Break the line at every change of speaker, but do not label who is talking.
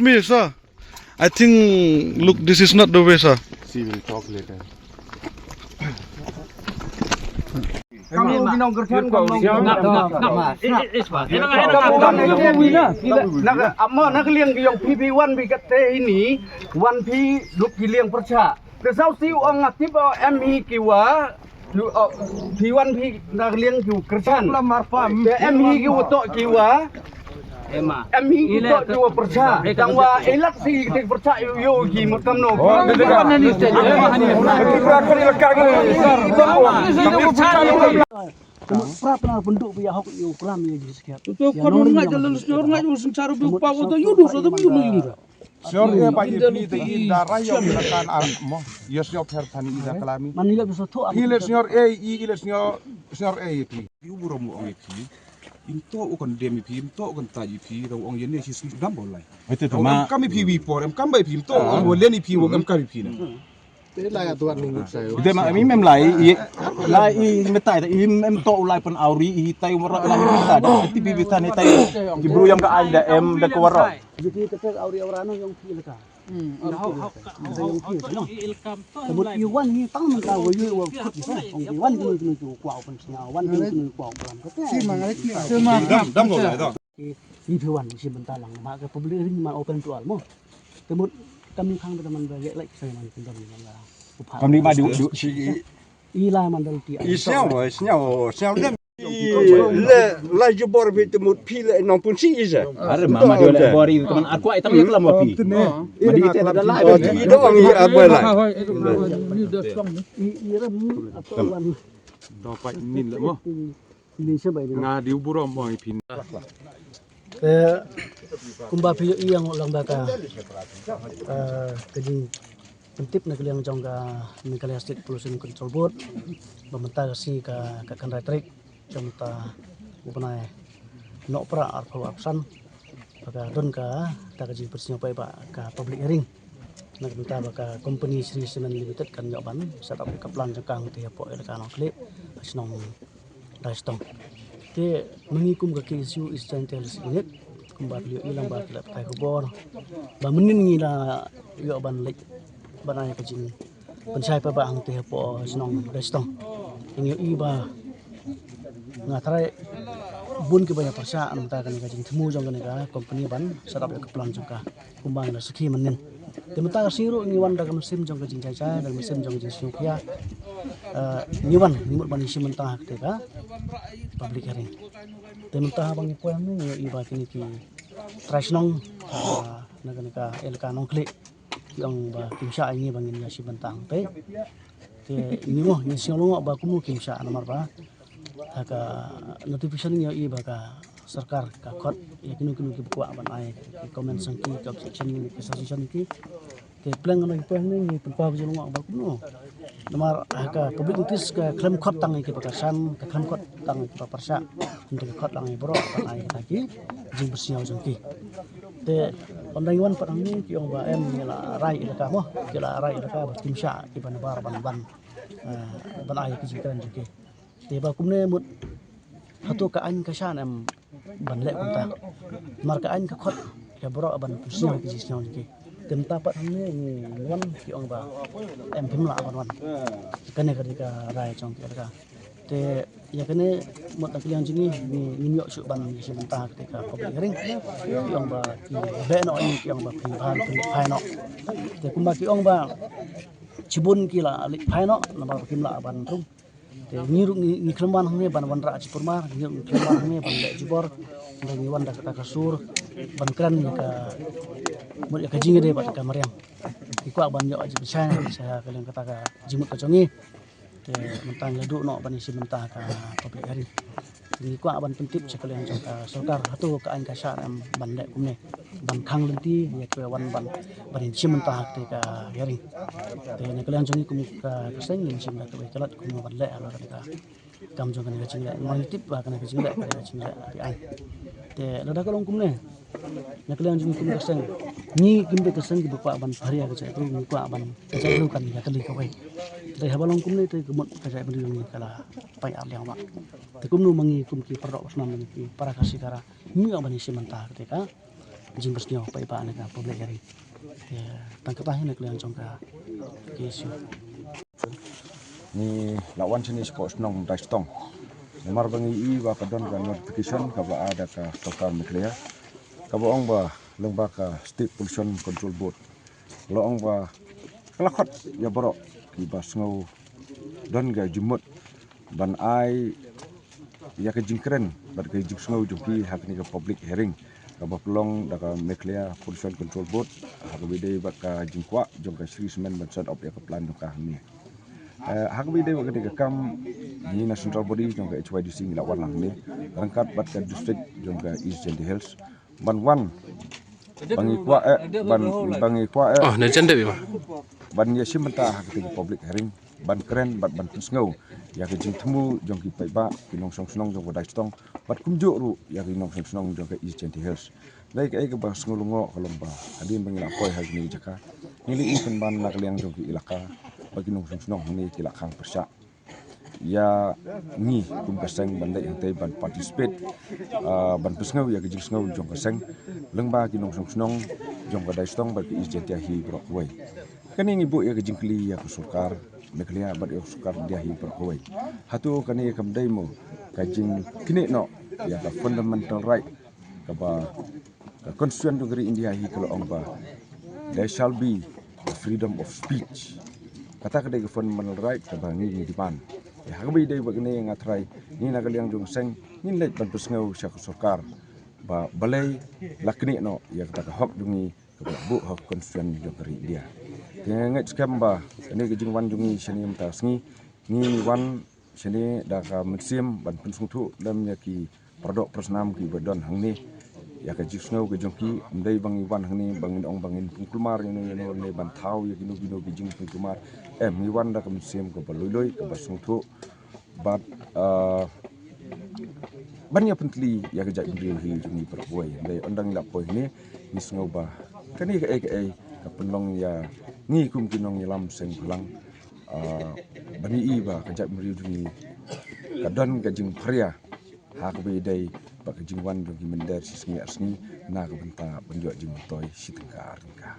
Excuse me, sir. I think, look, this is not the way, sir.
She will talk later.
Kamu ginong kerjaan kamu nak liang yang PB1 bigat ini 1P luk liang perca kesau si orang aktif MI kiwa P1P nak liang kiu kerjaan MI kiu tok kiwa MI tok kiwa perca tangwa elak si tik perca yo ki makam no
Pernah penduk biar hok yo kelam yo jadi sekian.
Tuh kalau nggak jalan senyur nggak usah cari buka foto yudu sudah yudu.
Senyor Pak Yipni tegi darah yang melakukan mo. Yes yo pertani ida kalami.
Manila bisa tu.
Hile senyor ile senyor Yipni. Yu burom ong Yipni. Into ukon demi pi into ukon taji pi ro ong yene si sudam bolai.
Itu cuma
kami pi por em kami pi into ong boleh ni pi ong kami pi.
itu mak mi mem lai metai im to ulai pen auri tai warok lai bisa dah ti bibitan ni tai jibru yang ka anda em dak warok
Jadi kita auri orano yang pilih ka. Sebut iwan ni tang mentah wayu wa kut bisa. Ong iwan kunu kuau pen sia wan kunu kuau pelan kata.
Dam bolai dah.
Ni tuan si bentar lang mak ke public ring mak open to all mo. Tebut kami khang teman bagi like saya man pintar ni lah.
kami ma du si
Ila mandal ti.
Siang dem. La jebor bit mut pile non pun si isa.
are mama dia le bori teman aku ai tam yaklam wapi madi te ada lai
Oh, ti doang i apa lah.
Ira atau wan
Dapat nin lah mo.
ini sebab ini.
Ngadi burom mo ipin.
Kumba piyo yang ulang baka kejing pentip nak liang jong ka Mikalia State Pollution Control Board bamenta si ka kan retrik jong ta upanai nok pra arpa absan baka don ka ta kejing persnya pai ba ka public hearing nak minta baka company Sri Cement Limited kan nyoban setup kaplan jengkang ti apo ka no klip asnong daistong te mengikum ke isu intelligence unit kumbat liu ilang ba kelap tai kubor ba menin ngila yo ban lek banai kejing pensai pa ba ang te po snong daistong inyo iba ngatrai bun ke banyak persa an ta kan kejing temu jong kan ka company ban setup ke plan jong ka kumbang la seki menin temata siru ngiwan daga musim jong kejing caca dan musim jong kejing syukia nyiwan nimut ban isi mentah te ka public hearing temata bang ipo ni iba kini ki trasnong naga elka nong klik yang ba kimsha ini bangin ya si bentang te ini mo ni siang lo ba kumu kimsha nomor ba ka notification ni iba ka sarkar ka khot ya kinu ki buka ban ai comment sangki ka section ni ke session ki te plan ngai po ni tempa jong ba kumu nomor ka public notice ka klaim khot tang ki bakasan ka klaim khot tang ki persa untuk khot lang bro ban ai lagi jing bersiau jengki te ondaiwan padang ni ki ong ba em ni la rai ilaka mo ki la rai ilaka ba timsha ki ban bar ban ai ki jingkan jengki te ba kumne mut hatu ka an ka shan em ban le kunta mar ka an ka khot ya bro ban bersiau ki jingkan jengki tem tapat ni wan ki ong ba em pimla ban kane ka rai chong ki ka te ya kene mot nak liang jini ni nyok su ban si mentah ketika public hearing yang ba be no ni yang ba phan phai no te kumba ki ong ba cibun ki la lik phai no nomor kimla ban rum te ngiru ni klemban hne ban ban ra cipurma ni klemban hne ban le jibor ngi wan dak ta kasur ban kran ni ka mot ya ka jinge de ba ka mariam ki kwa ban yo aji bisa saya kalian kata ka jimut ka jongi te mentang ledu no ban isi mentah ka public hearing ni kwa ban pentip sekalian jong ka sarkar hatu ka an ka sar am ban le kumne ban khang lenti ya ke wan ban isi mentah te ka hearing te ne kalian jong kum ka keseng ni sim ka kelat kum ban le ala ka kam jong ka jing le mon tip ba ka jing le ka jing le ti ai te lada ka long kumne ne kalian jong kum keseng ni kimbe keseng ki ba ban haria ka tu ni kwa ban ka lu kan ya kali ka wai dari habalong kum ni te kumot kajai bendung ni kala pai aliang mak te kum nu mangi kum ki perok senam ni ki para kasih kara ni abani si mentah te ka jing bersnyo pai ba ne ka public hearing ya tangkap tahin ne kliang jong ka isu
ni lawan sini sport nong dai stong nomor bangi I ba kadon ka notification ka ba ada ka stokar meklia ka ba ong ba lengba ka state pollution control board lo ong ba kelakot ya borok ki ba sngo don ga jumut ban ai ya ke jingkren ba ke jing sngo jumpi hak ni ka public hearing ka ba pelong da ka meklia pollution control board hak bide ba ka jingkwa jong ka Sri Semen ban set op ya ka plan ka ni hak bide ba ke kam ni na central body jong ka HYDC ni lawan lang ni rangkat bat ka district jong ka East Jendi Hills ban wan bangi kwa
Oh, na janda bi ma.
ban ya simenta hak ti public hearing ban keren ban sngo ya ke jing temu jong ki pai ba ki nong song snong jong dai stong bat kumjo ru ya ki nong song snong jong ka East Jendi Hills lai ka ke ba sngo lungo kolong ba adin bangi la koi ha ni jaka ni ikan ban nak liang jong ki ilaka bagi nong song snong ni ki la khang persya ya ni kum kaseng bandai yang tei ban participate ban pesngau ya ke jing sngo jong kaseng lengba ki nong song snong jong ka dai stong ba ki East Jendi hi brok wei kani ni bu ya ke jing kli ya ke sukar meklia bat ya sukar dia hi brok wei hatu kani kam dai mo ka jing kini no ya ka fundamental right ka ba ka constitution negeri India hi kalau ong ba there shall be freedom of speech kata kedai fundamental right ka ba ni di pan ya hakabi dai bagne ngatrai ni nagaliang jong seng ni lek ban pesngau syak sukar ba balai lakni no ya kata ka hok dungi ka bu hok constitution negeri India nget skam ba ni ke jing wan jungi seni mta sngi ni wan seni da ka musim ban pensung thu lam ya ki produk persnam ki badon hangni ya ka jisngau ke jongki ndai bangi wan hangni bangin ong bangin pungkulmar ni ne ban thau ya kinu bino ki jing pungkulmar mi wan da ka musim ko baloi ka basung thu bat ban ya pentli ya ka jak ndri hi jungi perwai ndai ondang la poi ni nisngau ba kani ka ka penlong ya ni kum kinong yalam seng pulang bani I ba ka jak mri dungi ka don ka jing pria hak be dai ba ka jing wan dungi mender sisngi asni na ka benta banjo jing toy sitengkar ka